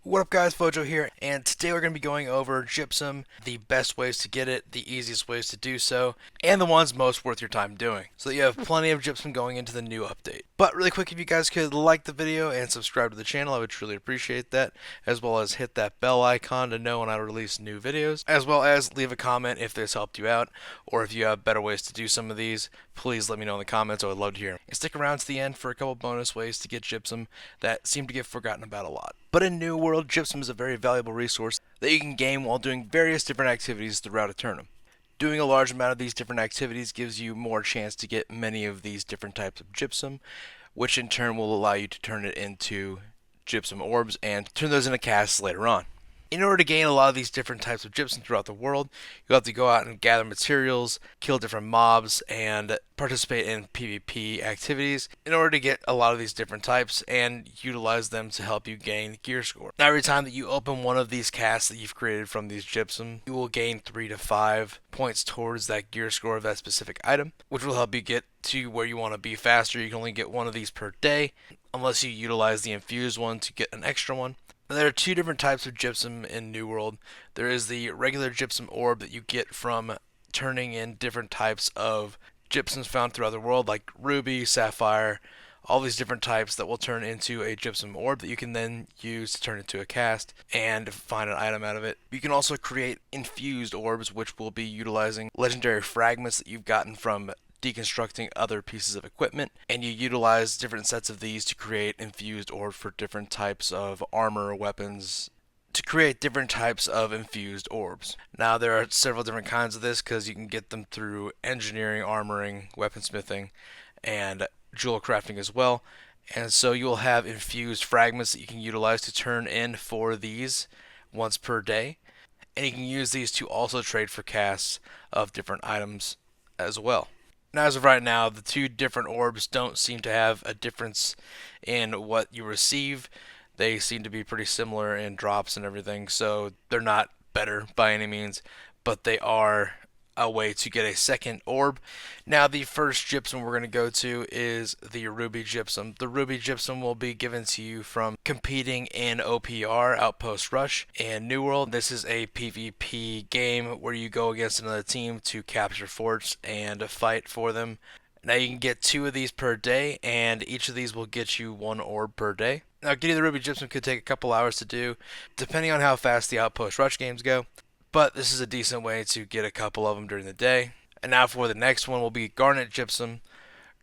What up guys, Fojo here, and today we're going to be going over gypsum, the best ways to get it, the easiest ways to do so, and the ones most worth your time doing, so that you have plenty of gypsum going into the new update. But really quick, if you guys could like the video and subscribe to the channel, I would truly appreciate that, as well as hit that bell icon to know when I release new videos, as well as leave a comment if this helped you out, or if you have better ways to do some of these, please let me know in the comments. I would love to hear them. And stick around to the end for a couple bonus ways to get gypsum that seem to get forgotten about a lot. But in New World, gypsum is a very valuable resource that you can gain while doing various different activities throughout aeternum. Doing a large amount of these different activities gives you more chance to get many of these different types of gypsum, which in turn will allow you to turn it into gypsum orbs and turn those into casts later on. In order to gain a lot of these different types of gypsum throughout the world, you'll have to go out and gather materials, kill different mobs, and participate in PvP activities in order to get a lot of these different types and utilize them to help you gain gear score. Now, every time that you open one of these casts that you've created from these gypsum, you will gain 3 to 5 points towards that gear score of that specific item, which will help you get to where you want to be faster. You can only get one of these per day, unless you utilize the infused one to get an extra one. There are two different types of gypsum in New World. There is the regular gypsum orb that you get from turning in different types of gypsums found throughout the world, like ruby, sapphire, all these different types that will turn into a gypsum orb that you can then use to turn into a cast and find an item out of it. You can also create infused orbs, which will be utilizing legendary fragments that you've gotten from deconstructing other pieces of equipment, and you utilize different sets of these to create infused orbs for different types of armor or weapons to create different types of infused orbs. Now, there are several different kinds of this because you can get them through engineering, armoring, weaponsmithing, and jewel crafting as well. And so you will have infused fragments that you can utilize to turn in for these once per day, and you can use these to also trade for casts of different items as well. Now, as of right now, the two different orbs don't seem to have a difference in what you receive. They seem to be pretty similar in drops and everything, so they're not better by any means, but they are a way to get a second orb. Now, the first gypsum we're going to go to is the ruby gypsum. The ruby gypsum will be given to you from competing in OPR, Outpost Rush, and New World. This is a PvP game where you go against another team to capture forts and fight for them. Now, you can get 2 of these per day, and each of these will get you 1 orb per day. Now, getting the ruby gypsum could take a couple hours to do, depending on how fast the Outpost Rush games go, but this is a decent way to get a couple of them during the day. And now for the next one will be garnet gypsum.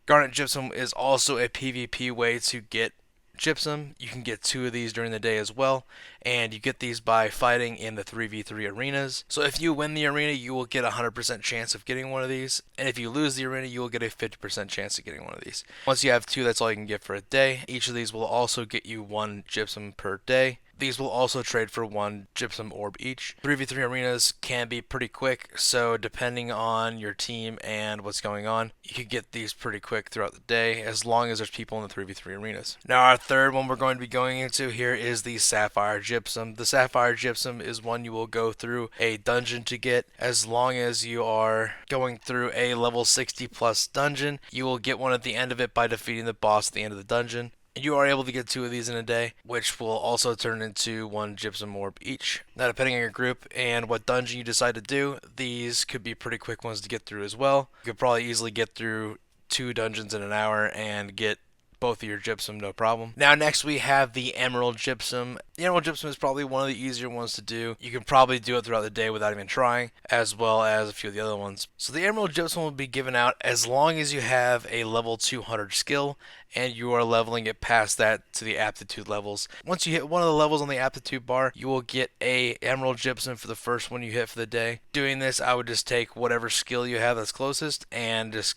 Garnet gypsum is also a PvP way to get gypsum. You can get 2 of these during the day as well, and you get these by fighting in the 3v3 arenas. So if you win the arena, you will get a 100% chance of getting one of these, and if you lose the arena, you will get a 50% chance of getting one of these. Once you have 2, that's all you can get for a day. Each of these will also get you 1 gypsum per day. These will also trade for 1 gypsum orb each. 3v3 arenas can be pretty quick, so depending on your team and what's going on, you can get these pretty quick throughout the day, as long as there's people in the 3v3 arenas. Now, our third one we're going to be going into here is the sapphire gypsum. The sapphire gypsum is one you will go through a dungeon to get. As long as you are going through a level 60 plus dungeon, you will get one at the end of it by defeating the boss at the end of the dungeon. You are able to get 2 of these in a day, which will also turn into 1 gypsum orb each. Now, depending on your group and what dungeon you decide to do, these could be pretty quick ones to get through as well. You could probably easily get through 2 dungeons in an hour and get both of your gypsum, no problem. Now, next we have the emerald gypsum. The emerald gypsum is probably one of the easier ones to do. You can probably do it throughout the day without even trying, as well as a few of the other ones. So the emerald gypsum will be given out as long as you have a level 200 skill and you are leveling it past that to the aptitude levels. Once you hit one of the levels on the aptitude bar, you will get a emerald gypsum for the first one you hit for the day. Doing this, I would just take whatever skill you have that's closest and just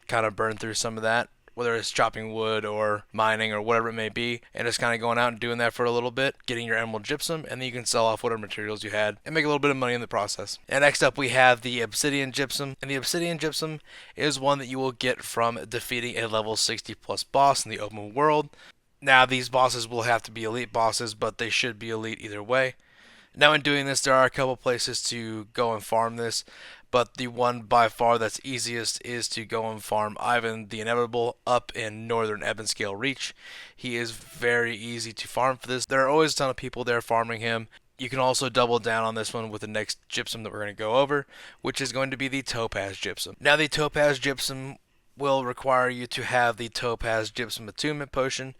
kind of burn through some of that, whether it's chopping wood or mining or whatever it may be, and just kind of going out and doing that for a little bit, getting your emerald gypsum, and then you can sell off whatever materials you had and make a little bit of money in the process. And next up we have the obsidian gypsum, and the obsidian gypsum is one that you will get from defeating a level 60 plus boss in the open world. Now, these bosses will have to be elite bosses, but they should be elite either way. Now, in doing this, there are a couple places to go and farm this, but the one by far that's easiest is to go and farm Ivan the Inevitable up in northern Ebonscale Reach. He is very easy to farm for this. There are always a ton of people there farming him. You can also double down on this one with the next gypsum that we're going to go over, which is going to be the topaz gypsum. Now, the topaz gypsum will require you to have the topaz gypsum attunement potion.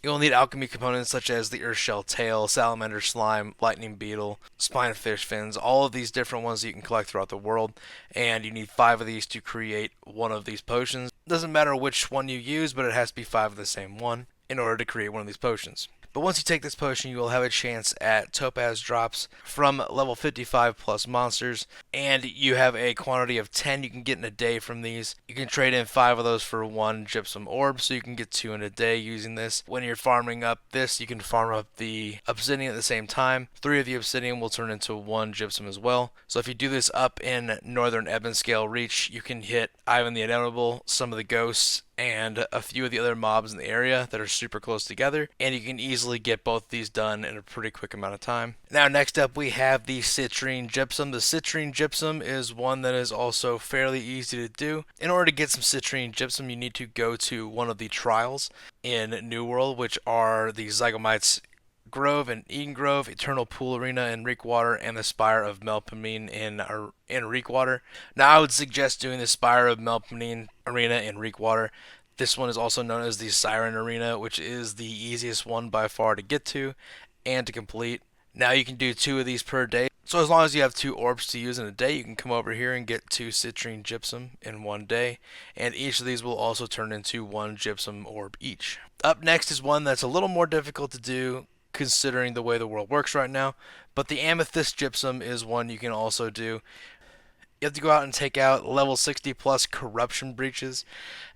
You'll need alchemy components such as the earthshell tail, salamander slime, lightning beetle, spinefish fins, all of these different ones that you can collect throughout the world, and you need 5 of these to create one of these potions. Doesn't matter which one you use, but it has to be 5 of the same one in order to create one of these potions. But once you take this potion, you will have a chance at topaz drops from level 55 plus monsters, and you have a quantity of 10 you can get in a day from these. You can trade in 5 of those for 1 gypsum orb, so you can get 2 in a day using this. When you're farming up this, you can farm up the obsidian at the same time. 3 of the obsidian will turn into 1 gypsum as well. So if you do this up in northern Ebonscale Reach, you can hit Ivan the Inevitable, some of the ghosts, and a few of the other mobs in the area that are super close together, and you can easily get both these done in a pretty quick amount of time. Now, next up we have the citrine gypsum. The citrine gypsum is one that is also fairly easy to do. In order to get some citrine gypsum, you need to go to one of the trials in New World, which are the Zygomites Grove and Eden Grove, Eternal Pool Arena in Reekwater, and the Spire of Melpomene in Reekwater. Now, I would suggest doing the Spire of Melpomene Arena in Reekwater. This one is also known as the Siren Arena, which is the easiest one by far to get to and to complete. Now, you can do 2 of these per day. So as long as you have 2 orbs to use in a day, you can come over here and get 2 citrine gypsum in one day, and each of these will also turn into 1 gypsum orb each. Up next is one that's a little more difficult to do considering the way the world works right now, but the amethyst gypsum is one you can also do. You have to go out and take out level 60 plus corruption breaches,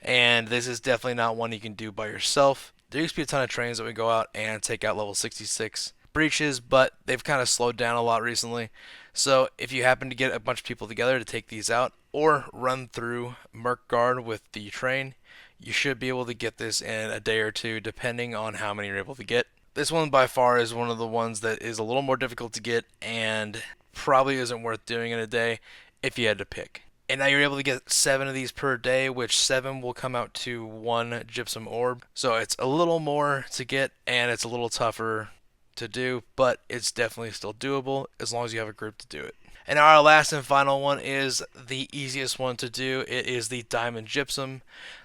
and this is definitely not one you can do by yourself. There used to be a ton of trains that would go out and take out level 66 breaches, but they've kind of slowed down a lot recently. So if you happen to get a bunch of people together to take these out, or run through Merkgard with the train, you should be able to get this in a day or 2, depending on how many you're able to get. This one by far is one of the ones that is a little more difficult to get and probably isn't worth doing in a day if you had to pick. And now you're able to get 7 of these per day, which 7 will come out to 1 gypsum orb. So it's a little more to get and it's a little tougher to do, but it's definitely still doable as long as you have a group to do it. And our last and final one is the easiest one to do. It is the diamond gypsum.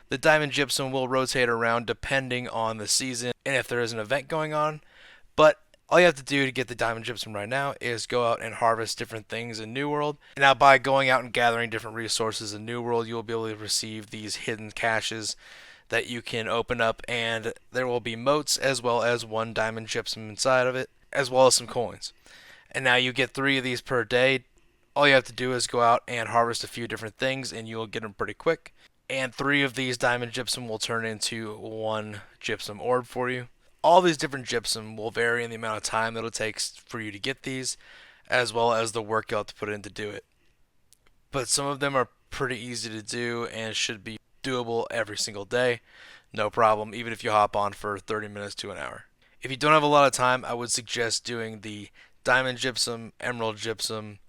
The diamond gypsum will rotate around depending on the season and if there is an event going on. But all you have to do to get the diamond gypsum right now is go out and harvest different things in New World. And now by going out and gathering different resources in New World, you'll be able to receive these hidden caches that you can open up, and there will be motes as well as 1 diamond gypsum inside of it, as well as some coins. And now you get 3 of these per day. All you have to do is go out and harvest a few different things and you'll get them pretty quick. And 3 of these diamond gypsum will turn into 1 gypsum orb for you. All these different gypsum will vary in the amount of time that it takes for you to get these, as well as the work you'll have to put in to do it. But some of them are pretty easy to do and should be doable every single day. No problem, even if you hop on for 30 minutes to an hour. If you don't have a lot of time, I would suggest doing the diamond gypsum, emerald gypsum,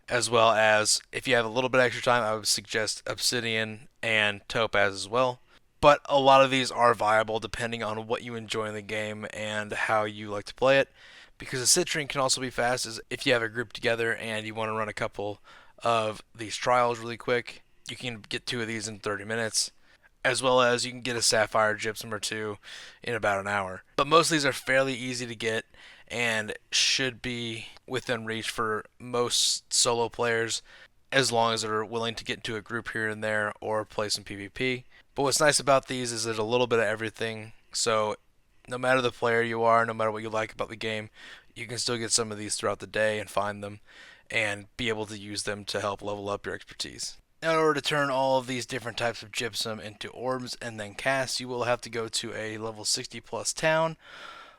as well as if you have a little bit extra time, I would suggest obsidian and topaz as well. But a lot of these are viable depending on what you enjoy in the game and how you like to play it. Because the citrine can also be fast as if you have a group together and you want to run a couple of these trials really quick. You can get 2 of these in 30 minutes. As well as you can get a sapphire gypsum or 2 in about an hour. But most of these are fairly easy to get and should be within reach for most solo players as long as they're willing to get into a group here and there or play some PvP. But what's nice about these is there's a little bit of everything, so no matter the player you are, no matter what you like about the game, you can still get some of these throughout the day and find them and be able to use them to help level up your expertise. Now, in order to turn all of these different types of gypsum into orbs and then cast, you will have to go to a level 60 plus town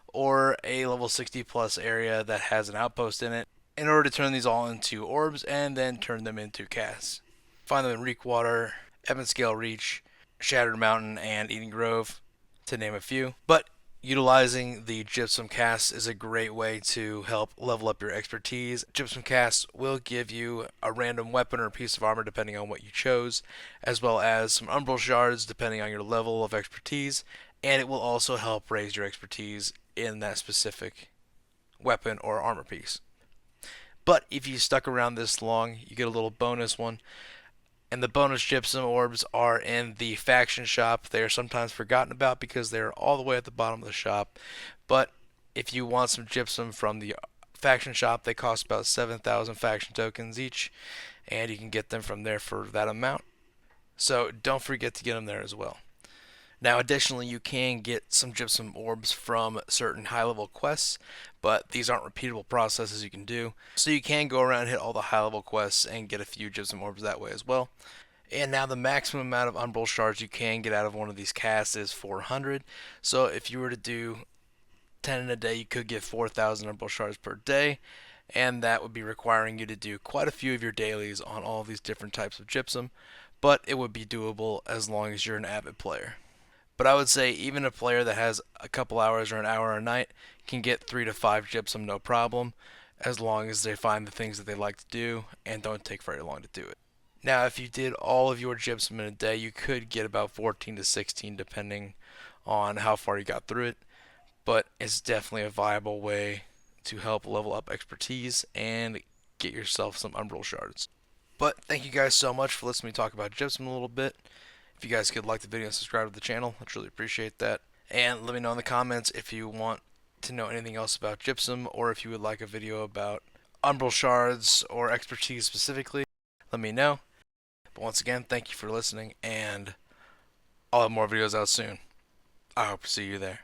or a level 60 plus area that has an outpost in it in order to turn these all into orbs and then turn them into casts. Find them in Reekwater, Ebonscale Reach, Shattered Mountain, and Eden Grove, to name a few. But Utilizing the gypsum cast is a great way to help level up your expertise. Gypsum cast will give you a random weapon or piece of armor depending on what you chose, as well as some umbral shards depending on your level of expertise, and it will also help raise your expertise in that specific weapon or armor piece. But if you stuck around this long, you get a little bonus one. And the bonus gypsum orbs are in the faction shop. They are sometimes forgotten about because they're all the way at the bottom of the shop. But if you want some gypsum from the faction shop, they cost about 7,000 faction tokens each, and you can get them from there for that amount. So don't forget to get them there as well. Now, additionally, you can get some gypsum orbs from certain high level quests, but these aren't repeatable processes you can do. So you can go around and hit all the high level quests and get a few gypsum orbs that way as well. And now the maximum amount of umbral shards you can get out of one of these casts is 400. So if you were to do 10 in a day, you could get 4,000 umbral shards per day, and that would be requiring you to do quite a few of your dailies on all of these different types of gypsum, but it would be doable as long as you're an avid player. But I would say even a player that has a couple hours or an hour a night can get 3 to 5 gypsum no problem, as long as they find the things that they like to do and don't take very long to do it. Now, if you did all of your gypsum in a day, you could get about 14 to 16 depending on how far you got through it, but it's definitely a viable way to help level up expertise and get yourself some umbral shards. But thank you guys so much for listening to me talk about gypsum a little bit. If you guys could like the video and subscribe to the channel, I'd really appreciate that. And let me know in the comments if you want to know anything else about gypsum, or if you would like a video about umbral shards or expertise specifically. Let me know. But once again, thank you for listening, and I'll have more videos out soon. I hope to see you there.